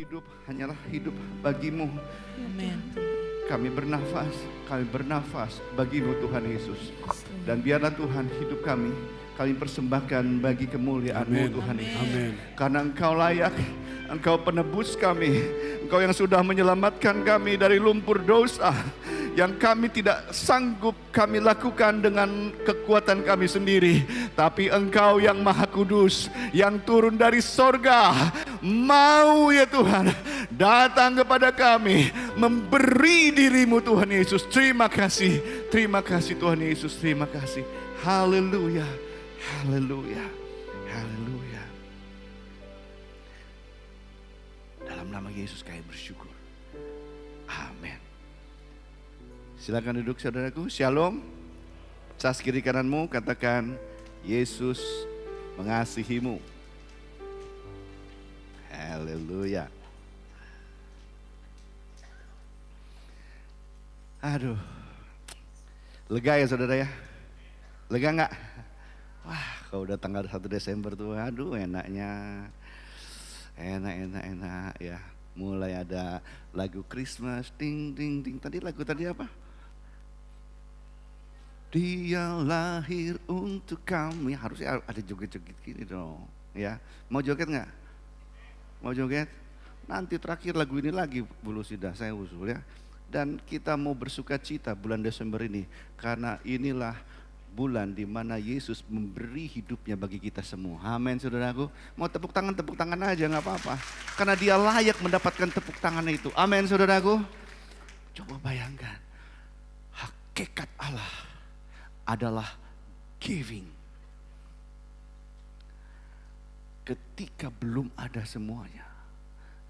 hidup hanyalah hidup bagimu. Amin. Kami bernafas bagimu Tuhan Yesus. Dan biarlah Tuhan hidup kami persembahkan bagi kemuliaan-Mu Tuhan Yesus. Amin. Karena Engkau layak, Engkau penebus kami, Engkau yang sudah menyelamatkan kami dari lumpur dosa yang kami tidak sanggup kami lakukan dengan kekuatan kami sendiri. Tapi Engkau yang Maha Kudus, yang turun dari sorga, mau ya Tuhan datang kepada kami, memberi diri-Mu Tuhan Yesus. Terima kasih Tuhan Yesus, terima kasih. Haleluya, haleluya, haleluya. Dalam nama Yesus kami bersyukur. Amin. Silakan duduk saudaraku. Shalom. Cas kiri kananmu katakan, Yesus mengasihimu. Haleluya. Aduh. Lega ya saudara ya? Lega enggak? Wah, kalau udah tanggal 1 Desember tuh, aduh enaknya. Enak ya. Mulai ada lagu Christmas, ding ding ding. Lagu tadi apa? Dia lahir untuk kami. Harusnya ada joget-joget gini dong. Ya, mau joget nggak? Mau joget? Nanti terakhir lagu ini lagi Bu Lusida, saya usul ya. Dan kita mau bersuka cita bulan Desember ini. Karena inilah bulan di mana Yesus memberi hidupnya bagi kita semua. Amin saudaraku. Mau tepuk tangan aja nggak apa-apa. Karena dia layak mendapatkan tepuk tangan itu. Amin saudaraku. Coba bayangkan. Hakikat Allah adalah giving. Ketika belum ada semuanya,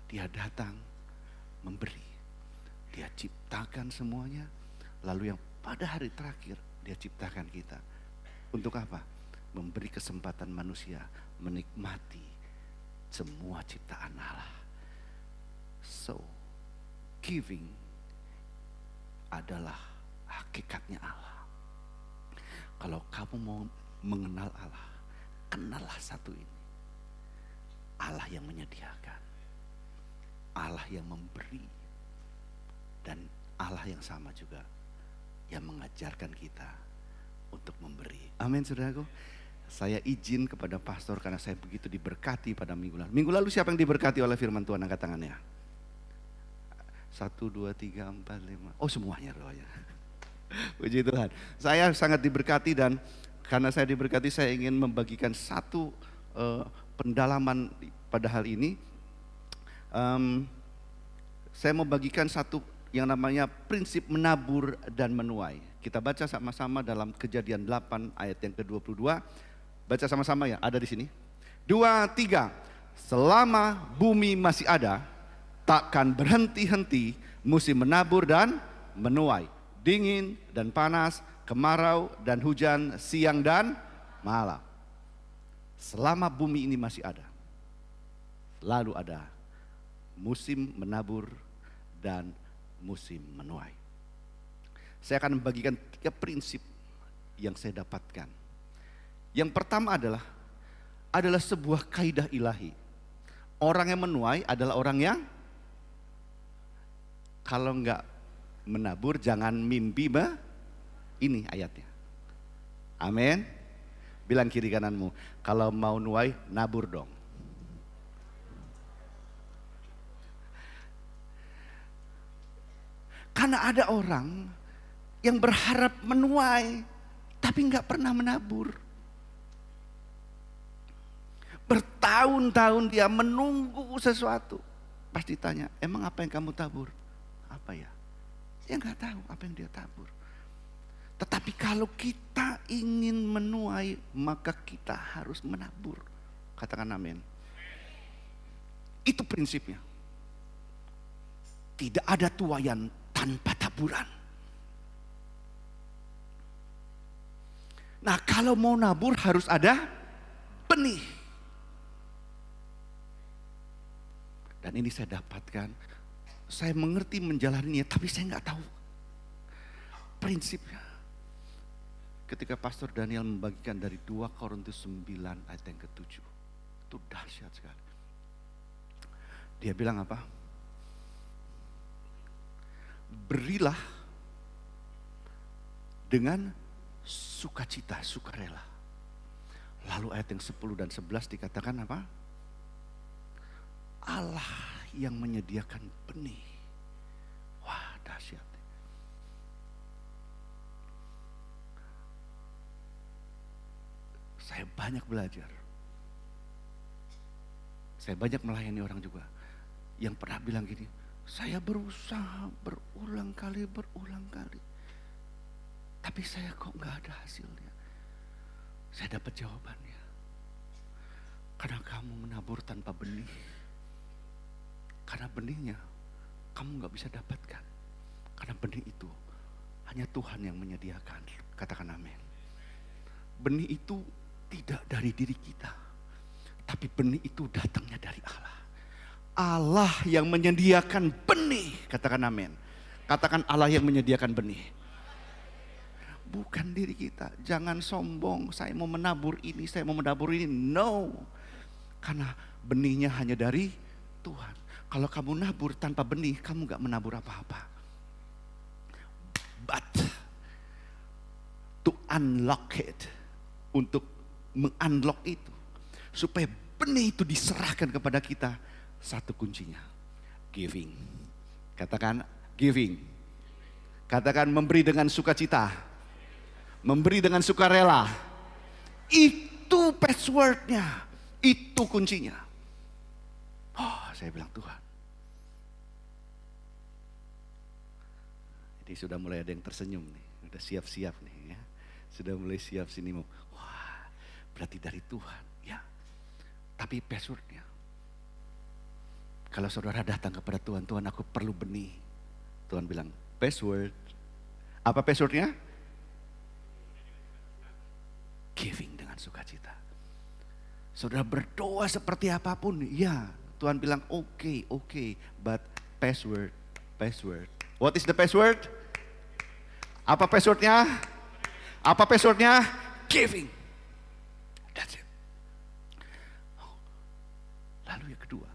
dia datang memberi. Dia ciptakan semuanya, lalu yang pada hari terakhir dia ciptakan kita. Untuk apa? Memberi kesempatan manusia menikmati semua ciptaan Allah. So, giving adalah hakikatnya Allah. Kalau kamu mau mengenal Allah, kenallah satu ini. Allah yang menyediakan, Allah yang memberi, dan Allah yang sama juga yang mengajarkan kita untuk memberi. Amin saudaraku. Saya izin kepada pastor karena saya begitu diberkati pada minggu lalu. Minggu lalu siapa yang diberkati oleh firman Tuhan? Angkat tangannya. 1, 2, 3, 4, 5. Oh semuanya rohnya. Puji Tuhan. Saya sangat diberkati dan karena saya diberkati saya ingin membagikan satu pendalaman pada hal ini. Saya mau bagikan satu yang namanya prinsip menabur dan menuai. Kita baca sama-sama dalam Kejadian 8 ayat yang ke-22. Baca sama-sama ya, ada di sini. 2, 3. Selama bumi masih ada, takkan berhenti-henti musim menabur dan menuai. Dingin dan panas, kemarau dan hujan, siang dan malam. Selama bumi ini masih ada, lalu ada musim menabur dan musim menuai. Saya akan membagikan 3 prinsip yang saya dapatkan. Yang pertama adalah sebuah kaidah ilahi. Orang yang menuai adalah orang yang kalau enggak menabur jangan mimpi ini ayatnya. Amin. Bilang kiri kananmu, kalau mau nuai nabur dong. Karena ada orang yang berharap menuai tapi nggak pernah menabur. Bertahun-tahun dia menunggu sesuatu. Pasti tanya, emang apa yang kamu tabur? Apa ya? Dia nggak tahu apa yang dia tabur. Tetapi kalau kita ingin menuai, maka kita harus menabur. Katakan amin. Itu prinsipnya. Tidak ada tuaian tanpa taburan. Nah, kalau mau nabur harus ada benih. Dan ini saya dapatkan. Saya mengerti menjalaninya, tapi saya nggak tahu prinsipnya. Ketika Pastor Daniel membagikan dari 2 Korintus 9 ayat yang ke-7. Itu dahsyat sekali. Dia bilang apa? Berilah dengan sukacita, sukarela. Lalu ayat yang 10 dan 11 dikatakan apa? Allah yang menyediakan benih. Wah, dahsyat. Saya banyak belajar. Saya banyak melayani orang juga yang pernah bilang gini, saya berusaha berulang kali, tapi saya kok nggak ada hasilnya. Saya dapat jawabannya. Karena kamu menabur tanpa benih. Karena benihnya kamu nggak bisa dapatkan. Karena benih itu hanya Tuhan yang menyediakan. Katakan amin. Benih itu tidak dari diri kita, tapi benih itu datangnya dari Allah. Allah yang menyediakan benih. Katakan amin. Katakan Allah yang menyediakan benih. Bukan diri kita. Jangan sombong, saya mau menabur ini, saya mau menabur ini. No. Karena benihnya hanya dari Tuhan. Kalau kamu nabur tanpa benih, kamu gak menabur apa-apa. But to unlock it, untuk mengunlock itu, supaya benih itu diserahkan kepada kita, satu kuncinya, giving. Katakan giving. Katakan memberi dengan sukacita. Memberi dengan sukarela. Itu passwordnya. Itu kuncinya. Oh, saya bilang Tuhan. Jadi sudah mulai ada yang tersenyum nih. Sudah siap-siap nih ya. Sudah mulai siap sini mau. Wah, berarti dari Tuhan. Ya. Tapi passwordnya. Kalau saudara datang kepada Tuhan, Tuhan aku perlu benih. Tuhan bilang, password. Apa passwordnya? Giving dengan sukacita. Saudara berdoa seperti apapun, ya Tuhan bilang oke, but password. What is the password? Apa passwordnya? Apa passwordnya? Giving. That's it. Lalu yang kedua,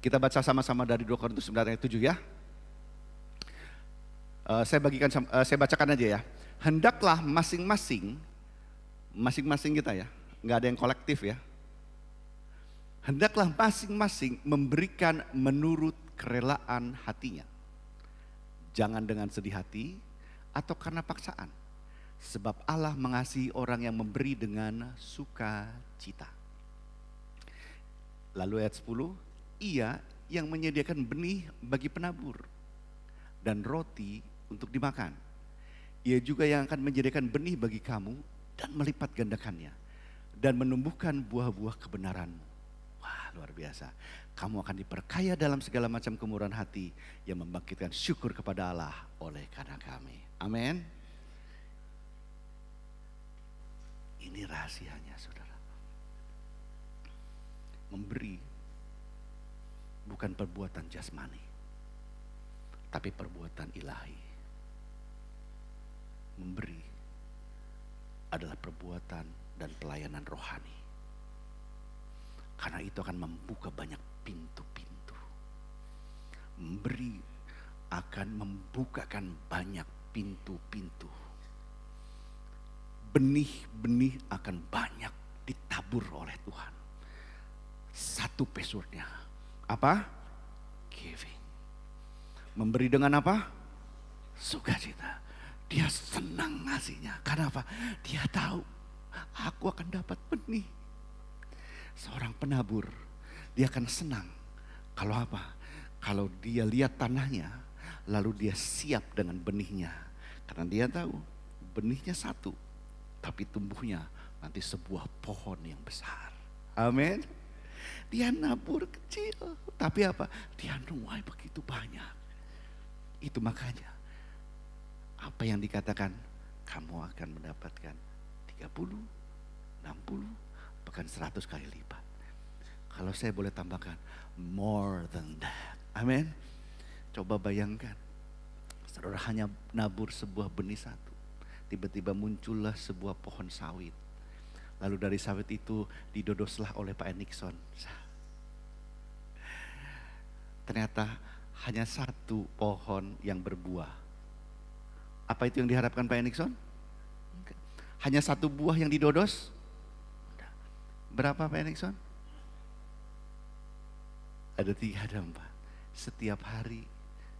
kita baca sama-sama dari 2 Korintus 9 ayat 7 ya. Saya bacakan aja ya. Hendaklah masing-masing kita ya, nggak ada yang kolektif ya. Hendaklah masing-masing memberikan menurut kerelaan hatinya. Jangan dengan sedih hati atau karena paksaan. Sebab Allah mengasihi orang yang memberi dengan sukacita. Lalu ayat 10, Ia yang menyediakan benih bagi penabur dan roti untuk dimakan. Ia juga yang akan menyediakan benih bagi kamu dan melipat gandakannya dan menumbuhkan buah-buah kebenaranmu. Wah, luar biasa. Kamu akan diperkaya dalam segala macam kemurahan hati yang membangkitkan syukur kepada Allah oleh karena kami. Amin. Ini rahasianya, saudara. Memberi bukan perbuatan jasmani, tapi perbuatan ilahi. Memberi adalah perbuatan dan pelayanan rohani. Karena itu akan membuka banyak pintu-pintu. Memberi akan membukakan banyak pintu-pintu. Benih-benih akan banyak ditabur oleh Tuhan. Satu passwordnya. Apa? Giving. Memberi dengan apa? Sukacita. Dia senang ngasihnya. Karena apa? Dia tahu aku akan dapat benih. Seorang penabur, dia akan senang. Kalau apa? Kalau dia lihat tanahnya, lalu dia siap dengan benihnya. Karena dia tahu benihnya satu, tapi tumbuhnya nanti sebuah pohon yang besar. Amin. Dia nabur kecil, tapi apa? Dia nuai begitu banyak. Itu makanya apa yang dikatakan, kamu akan mendapatkan 30, 60, bahkan 100 kali lipat. Kalau saya boleh tambahkan, more than that. Amin. Coba bayangkan, saudara hanya nabur sebuah benih satu, tiba-tiba muncullah sebuah pohon sawit. Lalu dari sawit itu didodoslah oleh Pak Nixon. Ternyata hanya satu pohon yang berbuah. Apa itu yang diharapkan Pak Nixon? Hanya satu buah yang didodos? Berapa Pak Nixon? Ada 3, ada 4. Setiap hari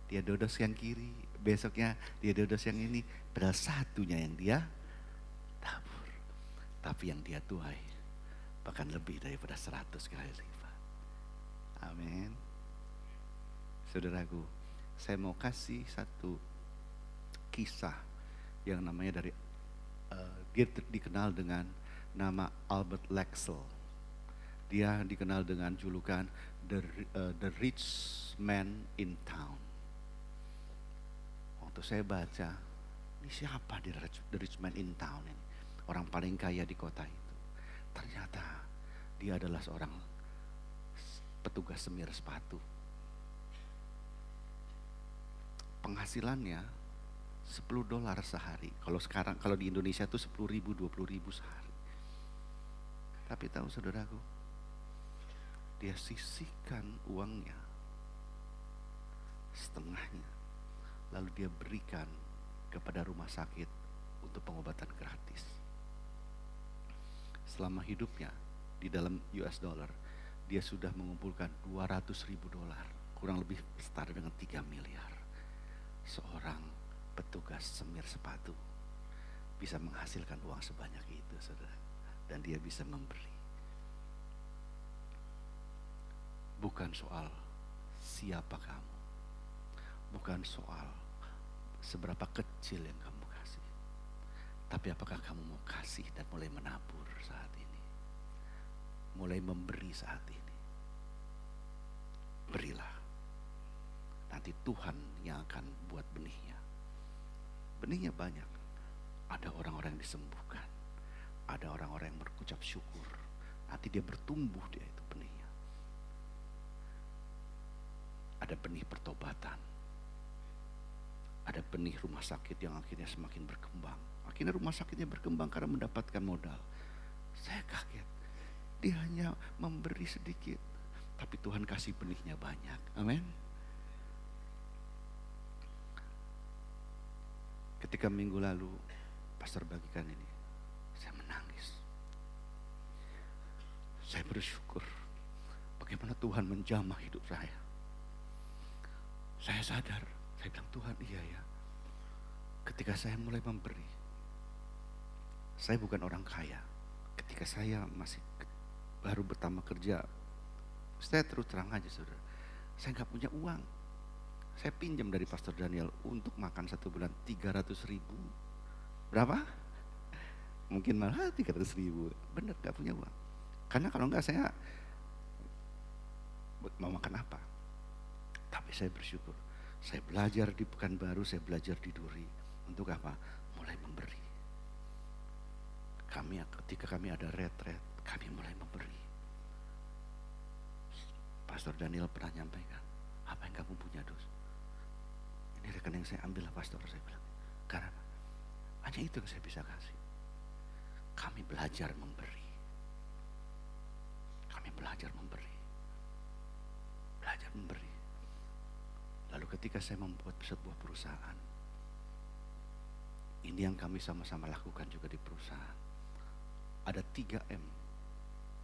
dia dodos yang kiri, besoknya dia dodos yang ini. Padahal satunya yang dia tabur. Tapi yang dia tuai bahkan lebih daripada 100 kali lipat. Amin. Saudaraku, saya mau kasih satu kisah yang namanya dari dia dikenal dengan nama Albert Lexel. Dia dikenal dengan julukan the rich man in town. Waktu saya baca, ini siapa the rich man in town ini? Orang paling kaya di kota itu. Ternyata dia adalah seorang petugas semir sepatu. Penghasilannya $10 sehari. Kalau di Indonesia itu 10.000, 20.000 sehari. Tapi tahu saudaraku, dia sisihkan uangnya setengahnya, lalu dia berikan kepada rumah sakit untuk pengobatan gratis. Selama hidupnya di dalam US dollar, dia sudah mengumpulkan $200.000, kurang lebih setara dengan 3 miliar. Seorang petugas semir sepatu bisa menghasilkan uang sebanyak itu, saudara, dan dia bisa memberi. Bukan soal siapa kamu, bukan soal seberapa kecil yang kamu kasih, tapi apakah kamu mau kasih dan mulai menabur saat ini, mulai memberi saat ini. Berilah, nanti Tuhan yang akan buat benihnya. Benihnya banyak. Ada orang-orang yang disembuhkan, ada orang-orang yang berucap syukur, nanti dia bertumbuh, dia itu benihnya. Ada benih pertobatan, ada benih rumah sakit yang akhirnya semakin berkembang. Akhirnya rumah sakitnya berkembang karena mendapatkan modal. Saya kaget, dia hanya memberi sedikit, tapi Tuhan kasih benihnya banyak. Amin. Ketika minggu lalu pastor bagikan ini, saya menangis. Saya bersyukur bagaimana Tuhan menjamah hidup saya. Saya sadar, saya bilang Tuhan iya ya. Ketika saya mulai memberi, saya bukan orang kaya. Ketika saya masih baru pertama kerja, saya terus terang aja saudara, saya gak punya uang. Saya pinjam dari Pastor Daniel untuk makan 1 bulan 300.000. Berapa? Mungkin malah 300.000. Bener gak punya uang. Karena kalau enggak saya mau makan apa? Tapi saya bersyukur. Saya belajar di Pekanbaru, saya belajar di Duri. Untuk apa? Mulai memberi. Ketika kami ada retret, kami mulai memberi. Pastor Daniel pernah nyampaikan, apa yang kamu punya dos? Ini rekening saya ambil lah pastor, saya bilang. Karena hanya itu yang saya bisa kasih. Kami belajar memberi. Kami belajar memberi. Belajar memberi. Lalu ketika saya membuat sebuah perusahaan, ini yang kami sama-sama lakukan juga di perusahaan. Ada 3M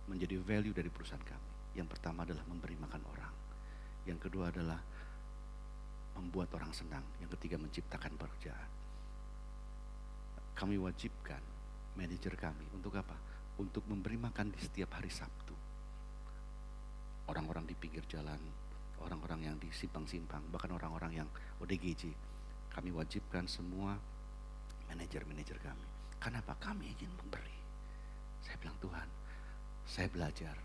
menjadi value dari perusahaan kami. Yang pertama adalah memberi makan orang. Yang kedua adalah membuat orang senang. Yang ketiga menciptakan pekerjaan. Kami wajibkan manajer kami untuk apa? Untuk memberi makan di setiap hari Sabtu. Orang-orang di pinggir jalan, orang-orang yang di simpang-simpang, bahkan orang-orang yang ODGJ. Kami wajibkan semua manajer-manajer kami. Kenapa? Kami ingin memberi. Saya bilang Tuhan, saya belajar.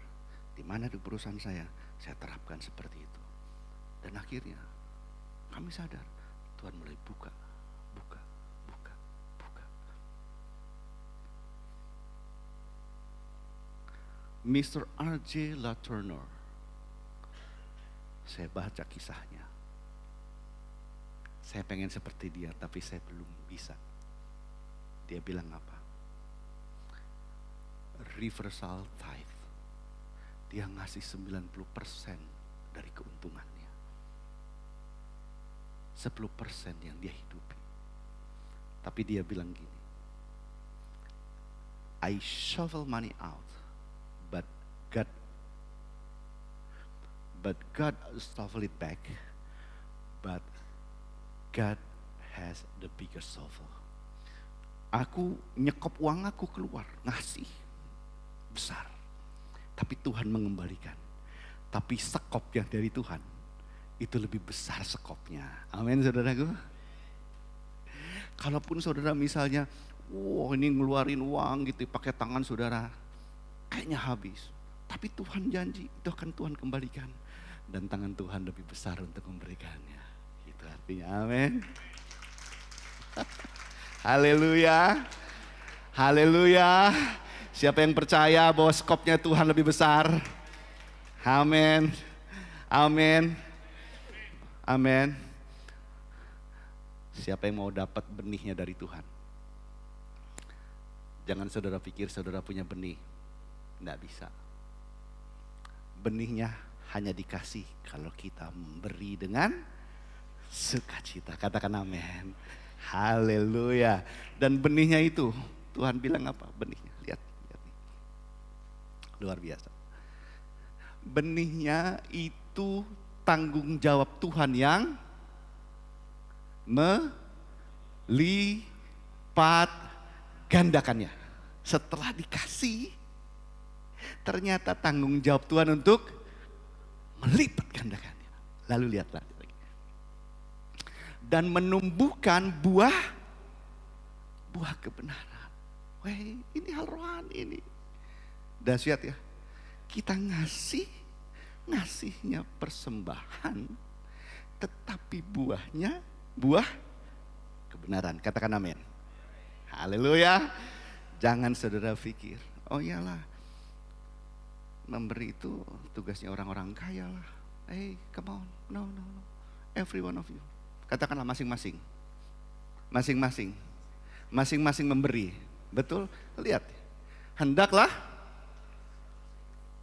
Di mana di perusahaan saya terapkan seperti itu. Dan akhirnya kami sadar Tuhan mulai buka. Mr. R.J. Latourneur, saya baca kisahnya. Saya pengen seperti dia, tapi saya belum bisa. Dia bilang apa? reversal tithe. Dia ngasih 90% dari keuntungannya. 10% yang dia hidupi. Tapi dia bilang gini, I shovel money out, but God shovel it back, but God has the bigger shovel. Aku nyekop uang aku keluar, ngasih besar. Tapi Tuhan mengembalikan. Tapi sekop yang dari Tuhan itu lebih besar sekopnya. Amin saudaraku. Kalaupun saudara misalnya, ini ngeluarin uang gitu pakai tangan saudara, kayaknya habis. Tapi Tuhan janji itu akan Tuhan kembalikan. Dan tangan Tuhan lebih besar untuk memberikannya. Itu artinya amin. Haleluya. Haleluya. Siapa yang percaya bahwa skopnya Tuhan lebih besar? Amin. Amin. Amin. Siapa yang mau dapat benihnya dari Tuhan? Jangan saudara pikir saudara punya benih. Tidak bisa. Benihnya hanya dikasih kalau kita memberi dengan sukacita. Katakan amin. Haleluya. Dan benihnya itu Tuhan bilang apa? Benihnya. Lihat nih. Luar biasa. Benihnya itu tanggung jawab Tuhan yang melipat gandakannya. Setelah dikasih, ternyata tanggung jawab Tuhan untuk melipat gandakannya. Lalu lihatlah lagi. Dan menumbuhkan buah kebenaran. Weh, ini hal rohani ini. Dahsyat ya. Kita ngasihnya persembahan, tetapi buahnya buah kebenaran. Katakan amin. Haleluya. Jangan saudara pikir, oh iyalah, memberi itu tugasnya orang-orang kaya lah. Hey, come on, no. Every one of you. Katakanlah masing-masing. Masing-masing memberi. Betul? Lihat. Hendaklah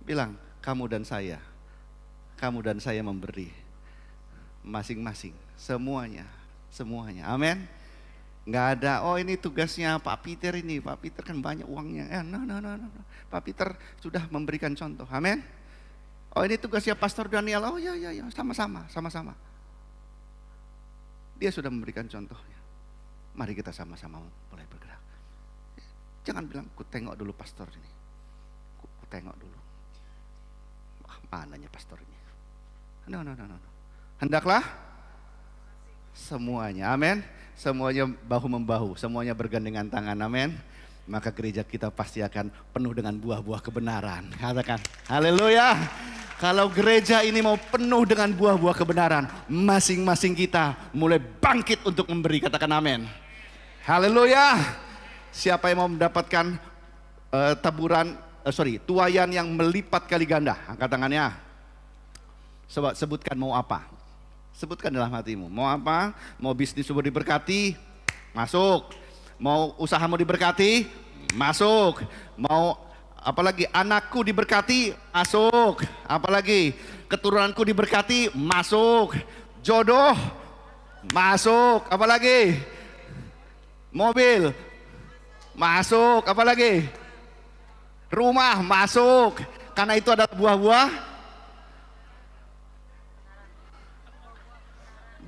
bilang, kamu dan saya memberi. Masing-masing, semuanya. Amin. Nggak ada, oh ini tugasnya Pak Peter ini. Pak Peter kan banyak uangnya. No. Pak Peter sudah memberikan contoh. Amin. Oh ini tugasnya Pastor Daniel. Oh ya, sama-sama. Dia sudah memberikan contohnya. Mari kita sama-sama mulai bergerak. Jangan bilang, ku tengok dulu pastor ini. Ku tengok dulu. Mananya pastor ini? No. Hendaklah semuanya, amin. Semuanya bahu-membahu, semuanya bergandengan tangan, amin. Maka gereja kita pasti akan penuh dengan buah-buah kebenaran. Katakan, haleluya. Kalau gereja ini mau penuh dengan buah-buah kebenaran, masing-masing kita mulai bangkit untuk memberi. Katakan amin. Haleluya. Siapa yang mau mendapatkan tuayan yang melipat kali ganda? Angkat tangannya. Sebutkan mau apa? Sebutkan dalam hatimu. Mau apa? Mau bisnismu diberkati? Masuk. Mau usahamu diberkati? Masuk. Mau apalagi anakku diberkati? Masuk. Apalagi keturunanku diberkati? Masuk. Jodoh? Masuk. Apalagi? Mobil? Masuk. Apalagi? Rumah? Masuk. Karena itu adalah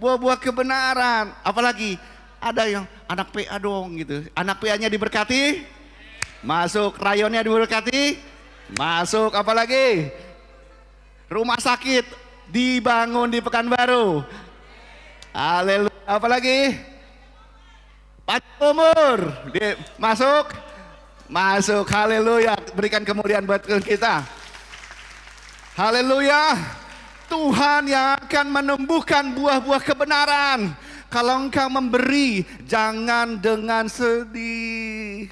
buah-buah kebenaran. Apalagi ada yang anak PA dong gitu. Anak PA-nya diberkati? Masuk. Rayonnya diberkati? Masuk. Apalagi? Rumah sakit dibangun di Pekanbaru. Haleluya. Apalagi? Panjang umur. Masuk. Masuk. Haleluya. Berikan kemuliaan buat kita. Haleluya. Tuhan yang akan menumbuhkan buah-buah kebenaran. Kalau engkau memberi, jangan dengan sedih.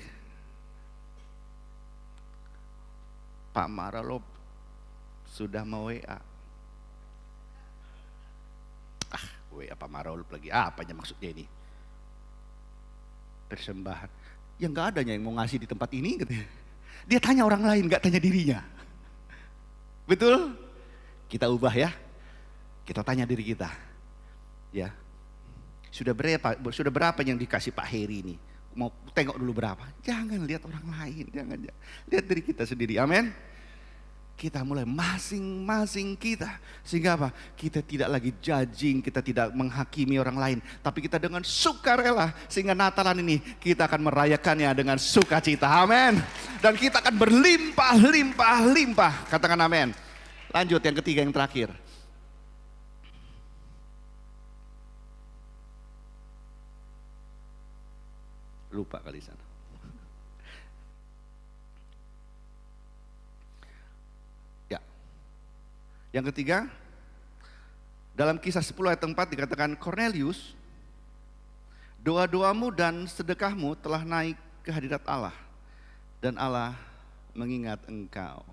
Pak Maralo sudah mau WA. WA Pak Maralo lagi. Apanya maksudnya ini? Persembahan. Ya nggak adanya yang mau ngasih di tempat ini. Gitu. Dia tanya orang lain, gak tanya dirinya. Betul? Kita ubah ya. Kita tanya diri kita. Ya. Sudah berapa yang dikasih Pak Heri ini? Mau tengok dulu berapa? Jangan lihat orang lain, jangan. Lihat diri kita sendiri. Amin. Kita mulai masing-masing kita. Sehingga apa? Kita tidak lagi judging, kita tidak menghakimi orang lain. Tapi kita dengan sukarela. Sehingga Natalan ini kita akan merayakannya dengan sukacita. Amin. Dan kita akan berlimpah-limpah-limpah. Katakan amin. Lanjut yang ketiga, yang terakhir. Lupa kali sana. Ya. Yang ketiga, dalam Kisah 10 ayat 4 dikatakan, Cornelius, doa-doamu dan sedekahmu telah naik ke hadirat Allah, dan Allah mengingat engkau.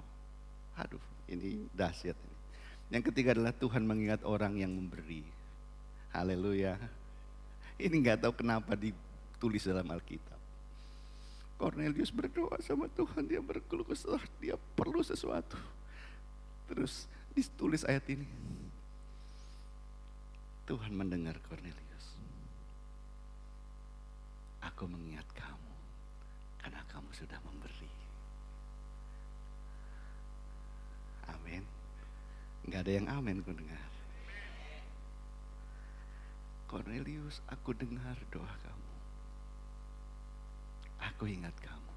Aduh, ini dahsyat ini. Yang ketiga adalah Tuhan mengingat orang yang memberi. Haleluya. Ini nggak tahu kenapa ditulis dalam Alkitab. Cornelius berdoa sama Tuhan, dia berkeluh kesah, dia perlu sesuatu. Terus ditulis ayat ini. Tuhan mendengar Cornelius. Aku mengingat kamu karena kamu sudah memberi. Amin. Enggak ada yang amin ku dengar. Cornelius, aku dengar doa kamu. Aku ingat kamu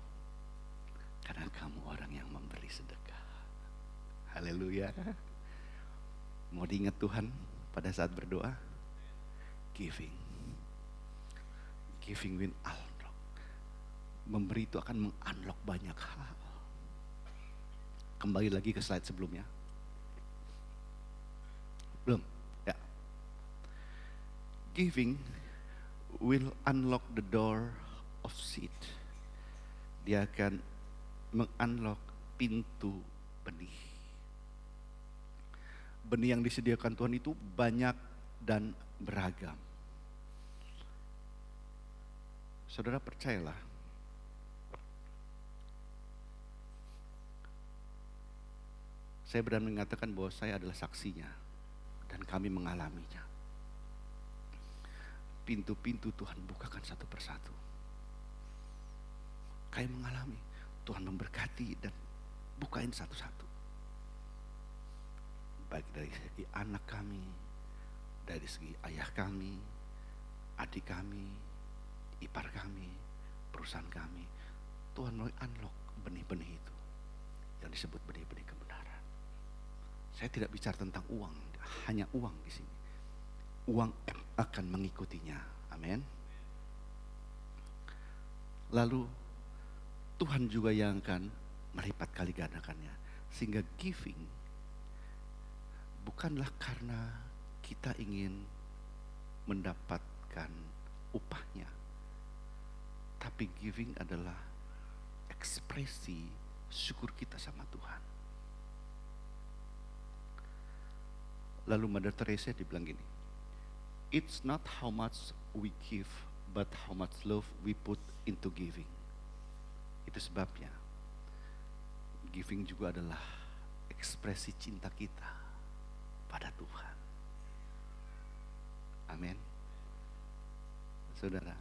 karena kamu orang yang memberi sedekah. Haleluya. Mau diingat Tuhan pada saat berdoa? Giving will unlock. Memberi itu akan mengunlock banyak hal. Kembali lagi ke slide sebelumnya. Belum? Ya. Giving will unlock the door of seed. Dia akan mengunlock pintu benih. Benih yang disediakan Tuhan itu banyak dan beragam. Saudara percayalah, saya berani mengatakan bahwa saya adalah saksinya dan kami mengalaminya. Pintu-pintu Tuhan bukakan satu persatu. Kami mengalami Tuhan memberkati dan bukain satu-satu. Baik dari segi anak kami, dari segi ayah kami, adik kami, ipar kami, perusahaan kami. Tuhan mulai unlock benih-benih itu yang disebut benih-benih kebenaran. Saya tidak bicara tentang uang, hanya uang di sini. Uang akan mengikutinya. Amin. Lalu Tuhan juga yang akan melipat kali gandakannya. Sehingga giving bukanlah karena kita ingin mendapatkan upahnya. Tapi giving adalah ekspresi syukur kita sama Tuhan. Lalu Mother Teresa dibilang gini, it's not how much we give, but how much love we put into giving. Itu sebabnya giving juga adalah ekspresi cinta kita pada Tuhan. Amin. Saudara,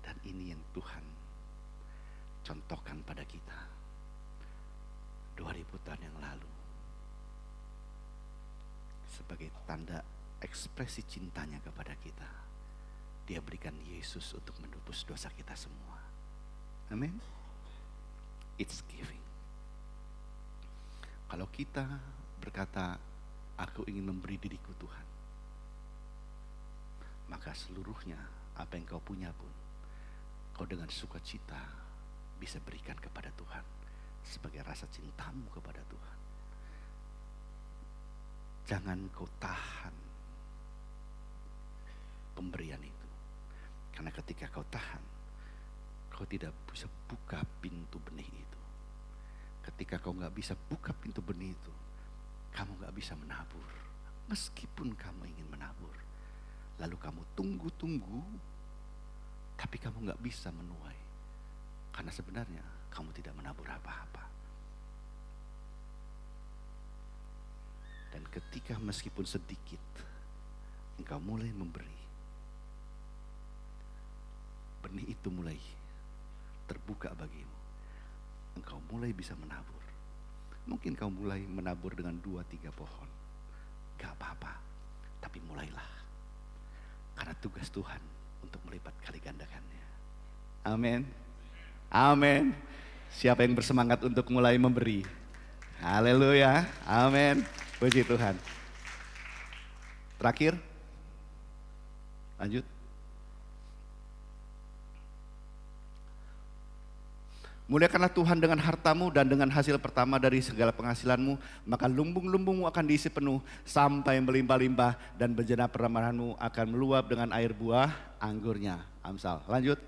dan ini yang Tuhan contohkan pada kita 2000 tahun yang lalu. Sebagai tanda ekspresi cintanya kepada kita, Dia berikan Yesus untuk menebus dosa kita semua. Amin. It's giving. Kalau kita berkata, aku ingin memberi diriku Tuhan, maka seluruhnya apa yang kau punya pun, kau dengan sukacita bisa berikan kepada Tuhan sebagai rasa cintamu kepada Tuhan. Jangan kau tahan pemberian itu, karena ketika kau tahan, kau tidak bisa buka pintu benih itu. Ketika kau gak bisa buka pintu benih itu, kamu gak bisa menabur. Meskipun kamu ingin menabur, lalu kamu tunggu-tunggu, tapi kamu gak bisa menuai. Karena sebenarnya kamu tidak menabur apa-apa. Dan ketika meskipun sedikit, engkau mulai memberi, benih itu mulai terbuka bagimu. Engkau mulai bisa menabur. Mungkin kau mulai menabur dengan 2-3 pohon. Gak apa-apa, tapi mulailah. Karena tugas Tuhan untuk melipat kali gandakannya. Amin. Amin. Siapa yang bersemangat untuk mulai memberi? Haleluya. Amin. Puji Tuhan. Terakhir. Lanjut. Muliakanlah Tuhan dengan hartamu dan dengan hasil pertama dari segala penghasilanmu, maka lumbung-lumbungmu akan diisi penuh sampai melimpah-limpah dan bejana peramahanmu akan meluap dengan air buah anggurnya. Amsal. Lanjut.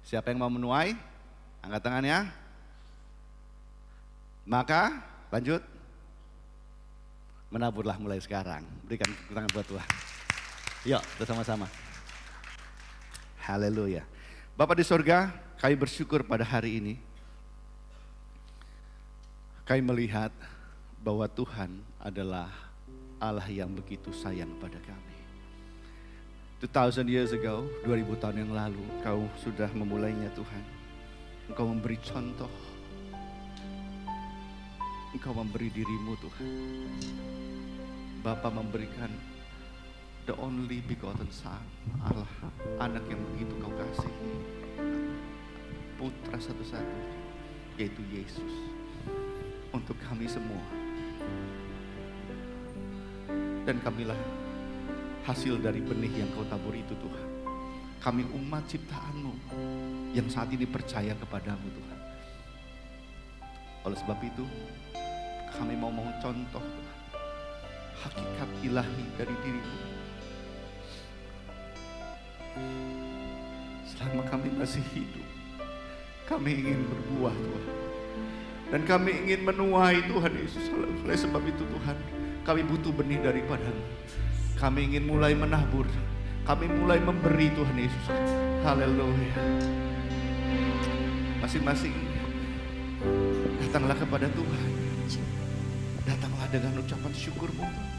Siapa yang mau menuai? Angkat tangannya. Maka lanjut. Menaburlah mulai sekarang. Berikan tepuk tangan buat Tuhan. Yuk, bersama-sama. Haleluya. Bapa di sorga, kami bersyukur pada hari ini. Kami melihat bahwa Tuhan adalah Allah yang begitu sayang pada kami. 2000 years ago, 2000 tahun yang lalu, Kau sudah memulainya Tuhan. Engkau memberi contoh. Engkau memberi dirimu Tuhan. Bapa memberikan the only begotten Son, Allah, anak yang begitu Kau kasihi, putra satu-satu, yaitu Yesus, untuk kami semua. Dan kamilah hasil dari benih yang Kau tabur itu Tuhan. Kami umat ciptaan-Mu yang saat ini percaya kepadamu Tuhan. Oleh sebab itu, kami mau contoh Tuhan, hakikat ilahi dari diri-Mu. Selama kami masih hidup, kami ingin berbuah Tuhan. Dan kami ingin menuai Tuhan Yesus. Oleh sebab itu Tuhan, kami butuh benih daripada-Mu. Kami ingin mulai menabur. Kami mulai memberi Tuhan Yesus. Haleluya. Masing-masing datanglah kepada Tuhan. Datanglah dengan ucapan syukur-Mu.